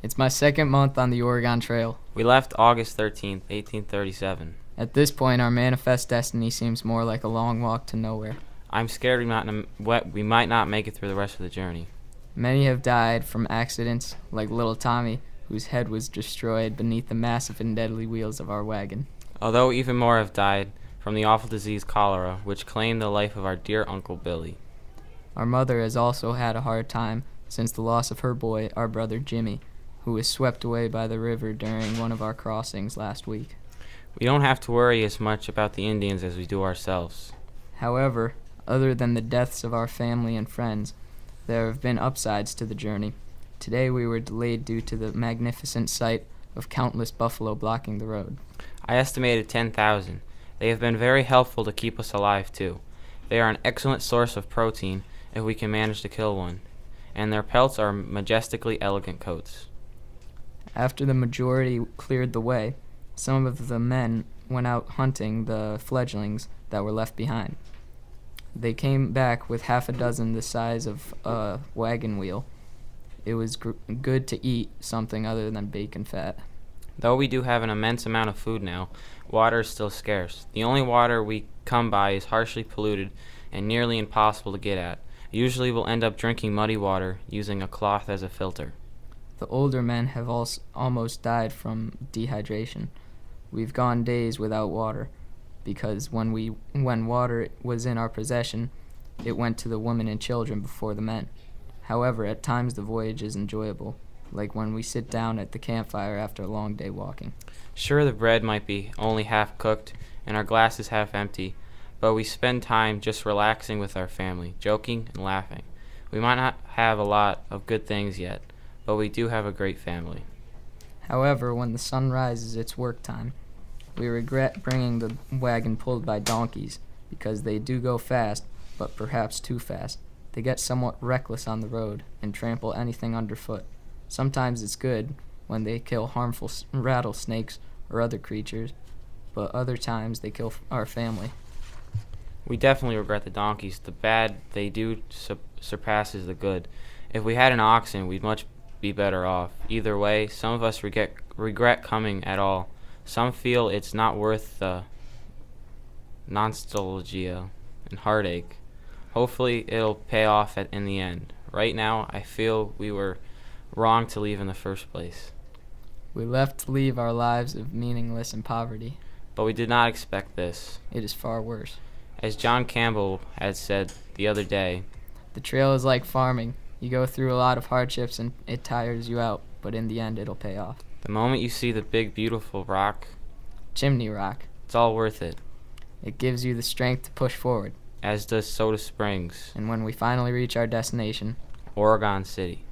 It's my second month on the Oregon Trail. We left August 13th, 1837. At this point, our manifest destiny seems more like a long walk to nowhere. I'm scared we might not make it through the rest of the journey. Many have died from accidents, like little Tommy, whose head was destroyed beneath the massive and deadly wheels of our wagon. Although even more have died from the awful disease cholera, which claimed the life of our dear Uncle Billy. Our mother has also had a hard time since the loss of her boy, our brother Jimmy, who was swept away by the river during one of our crossings last week. We don't have to worry as much about the Indians as we do ourselves. However, other than the deaths of our family and friends, there have been upsides to the journey. Today we were delayed due to the magnificent sight of countless buffalo blocking the road. I estimated 10,000. They have been very helpful to keep us alive, too. They are an excellent source of protein if we can manage to kill one, and their pelts are majestically elegant coats. After the majority cleared the way, some of the men went out hunting the fledglings that were left behind. They came back with half a dozen the size of a wagon wheel. It was good to eat something other than bacon fat. Though we do have an immense amount of food now, water is still scarce. The only water we come by is harshly polluted and nearly impossible to get at. Usually we'll end up drinking muddy water, using a cloth as a filter. The older men have almost died from dehydration. We've gone days without water, because when water was in our possession, it went to the women and children before the men. However, at times the voyage is enjoyable, like when we sit down at the campfire after a long day walking. Sure, the bread might be only half cooked and our glasses half empty, but we spend time just relaxing with our family, joking and laughing. We might not have a lot of good things yet, but we do have a great family. However, when the sun rises, it's work time. We regret bringing the wagon pulled by donkeys, because they do go fast, but perhaps too fast. They get somewhat reckless on the road and trample anything underfoot. Sometimes it's good when they kill harmful rattlesnakes or other creatures, but other times they kill our family. We definitely regret the donkeys. The bad they do surpasses the good. If we had an oxen, we'd much be better off. Either way, some of us regret coming at all. Some feel it's not worth the nostalgia and heartache. Hopefully it'll pay off in the end. Right now, I feel we were wrong to leave in the first place. We left to leave our lives of meaningless and poverty. But we did not expect this. It is far worse. As John Campbell had said the other day, the trail is like farming. You go through a lot of hardships and it tires you out, but in the end it'll pay off. The moment you see the big, beautiful rock, Chimney Rock, it's all worth it. It gives you the strength to push forward. As does Soda Springs. And when we finally reach our destination, Oregon City.